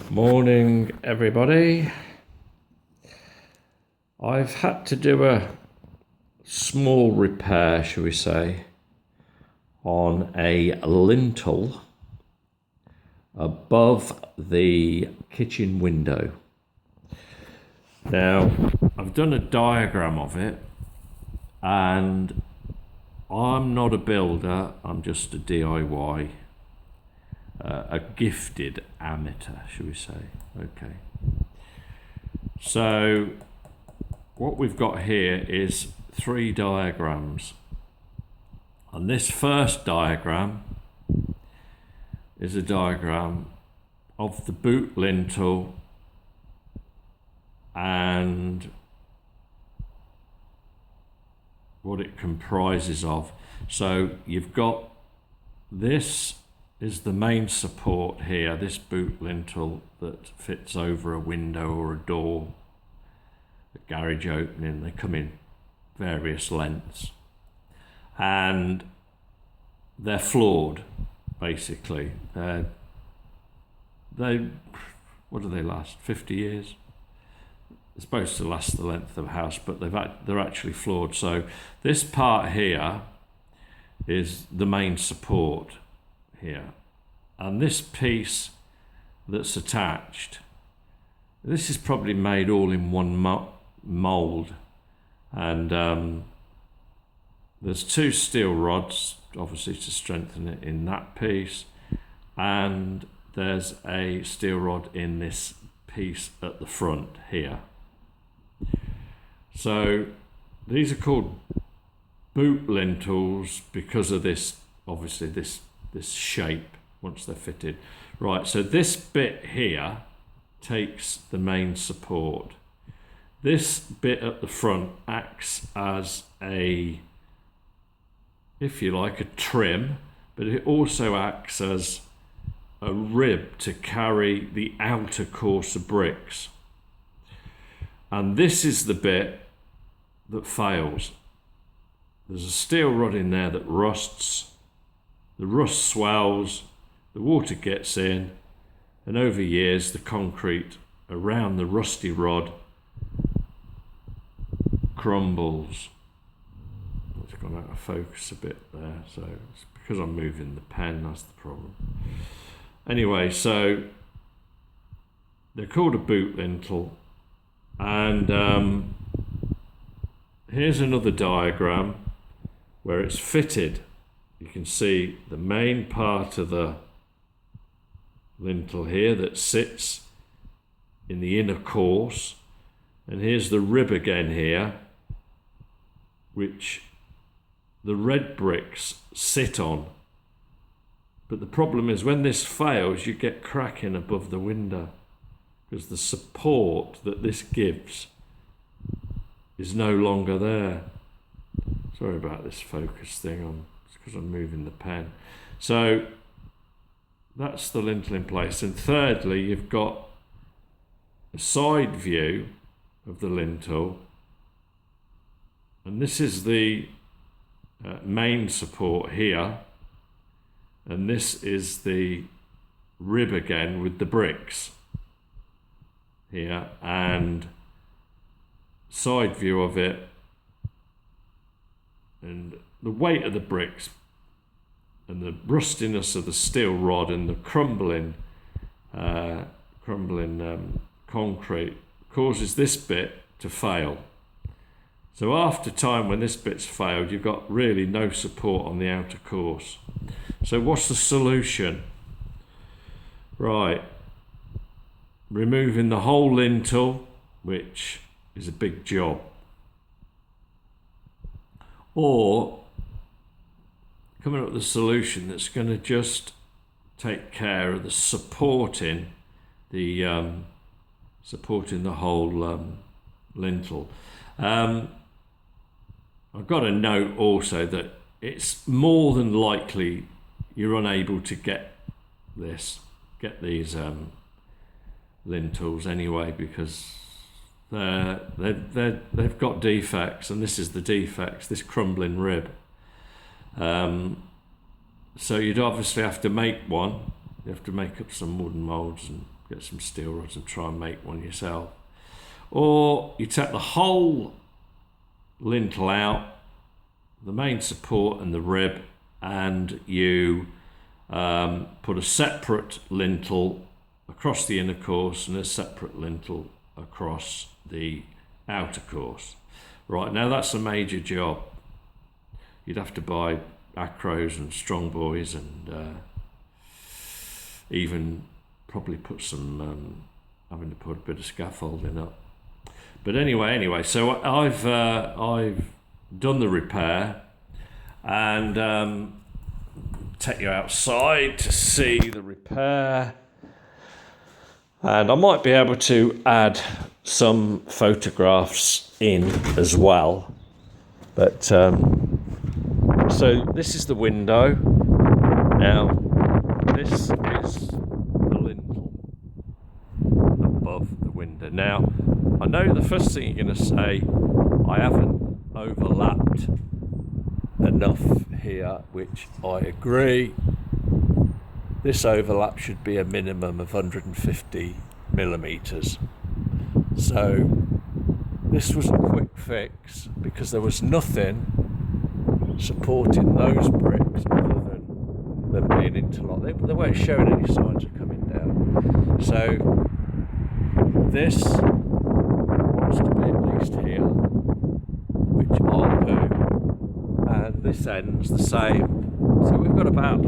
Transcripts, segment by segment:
Morning, everybody. I've had to do a small repair, shall we say, on a lintel above the kitchen window. Now, I've done a diagram of it, and I'm not a builder, I'm just a DIY, a gifted amateur, shall we say. Okay. So, what we've got here is 3 diagrams. And this first diagram is a diagram of the boot lintel and what it comprises of. So you've got, this is the main support here, this boot lintel that fits over a window or a door, a garage opening. They come in various lengths and they're floored, basically. They what do they last, 50 years? They're supposed to last the length of a house, but they're actually floored. So this part here is the main support here, and this piece that's attached, this is probably made all in one mold, and there's 2 steel rods obviously to strengthen it in that piece, and there's a steel rod in this piece at the front here. So these are called boot lintels because of this, obviously this shape once they're fitted. Right, so this bit here takes the main support. This bit at the front acts as a, if you like, a trim, but it also acts as a rib to carry the outer course of bricks. And this is the bit that fails. There's a steel rod in there that rusts. The rust swells, the water gets in, and over years the concrete around the rusty rod crumbles. It's gone out of focus a bit there, so it's because I'm moving the pen, that's the problem. Anyway, so they're called a boot lintel, and here's another diagram where it's fitted. You can see the main part of the lintel here that sits in the inner course, and here's the rib again here, which the red bricks sit on. But the problem is when this fails, you get cracking above the window because the support that this gives is no longer there. Sorry about this focus thing, it's because I'm moving the pen. So that's the lintel in place. And thirdly, you've got a side view of the lintel, and this is the main support here, and this is the rib again with the bricks here, and side view of it, and the weight of the bricks and the rustiness of the steel rod and the crumbling concrete causes this bit to fail. So after time, when this bit's failed, you've got really no support on the outer course. So what's the solution? Right, removing the whole lintel, which is a big job, or coming up with a solution that's going to just take care of the supporting the whole lintel. I've got a note also that it's more than likely you're unable to get these lintels anyway, because they've got defects, and this is the defects, this crumbling rib. So you'd obviously have to make one. You have to make up some wooden moulds and get some steel rods and try and make one yourself. Or you take the whole lintel out, the main support and the rib, and you put a separate lintel across the inner course and a separate lintel across the outer course. Right, now that's a major job. You'd have to buy acros and strong boys and even probably put some having to put a bit of scaffolding up. But anyway, so I've done the repair, and take you outside to see the repair, and I might be able to add some photographs in as well. But so this is the window. Now this is the lintel above the window. Now I know the first thing you're going to say, I haven't overlapped enough here, which I agree. This overlap should be a minimum of 150 millimeters. So this was a quick fix because there was nothing supporting those bricks other than them being interlocked. They weren't showing any signs of coming down. So this wants to be at least here, which I'll do, and this end's the same. So we've got about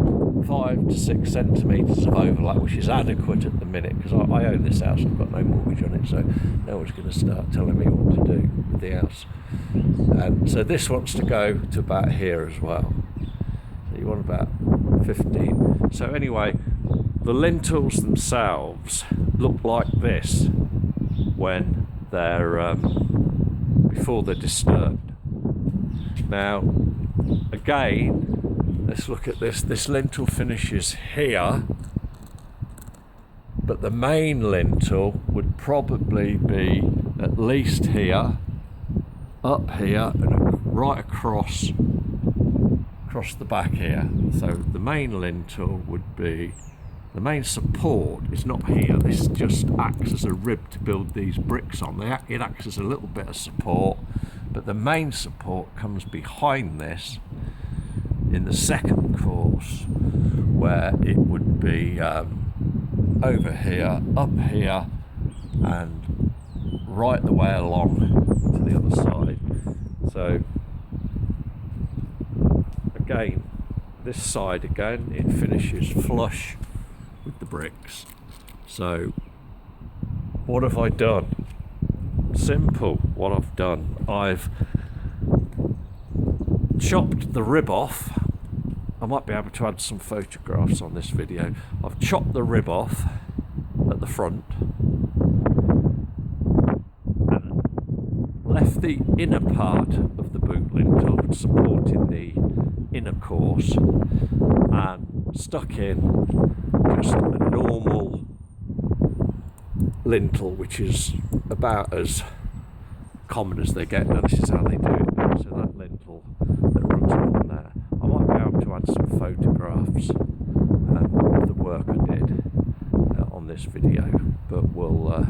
5 to 6 centimetres of overlap, which is adequate at the minute because I own this house. I've got no mortgage on it, so no one's going to start telling me what to do with the house. And so this wants to go to about here as well. So you want about 15. So anyway, the lintels themselves look like this when they're before they're disturbed. Now, again, let's look at this. This lintel finishes here, but the main lintel would probably be at least here, up here, and right across the back here. So the main lintel would be, the main support is not here. This just acts as a rib to build these bricks on. It acts as a little bit of support, but the main support comes behind this in the second course, where it would be over here, up here, and right the way along to the other side. So again, this side again, it finishes flush with the bricks. So what have I done? Simple. What I've done, I've chopped the rib off. I might be able to add some photographs on this video. I've chopped the rib off at the front and left the inner part of the boot lintel supporting the inner course and stuck in just a normal lintel, which is about as common as they get. Now this is how they do it now. So that lintel that runs along there, I might be able to add some photographs of the work I did on this video, but we'll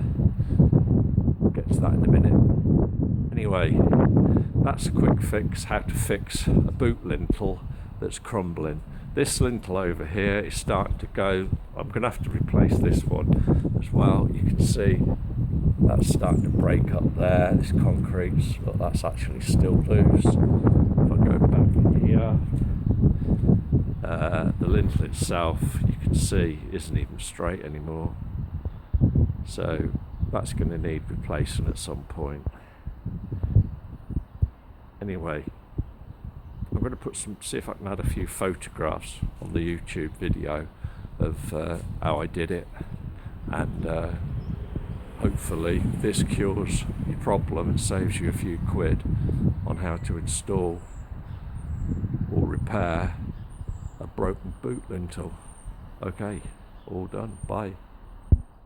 get to that in a minute. Anyway, that's a quick fix, how to fix a boot lintel that's crumbling. This lintel over here is starting to go. I'm going to have to replace this one as well. You can see that's starting to break up there. This concrete's, but that's actually still loose. If I go back in here, the lintel itself, you can see, isn't even straight anymore. So that's going to need replacing at some point. Anyway, I'm going to see if I can add a few photographs on the YouTube video of how I did it, and hopefully this cures your problem and saves you a few quid on how to install or repair a broken boot lintel. Okay, all done. Bye.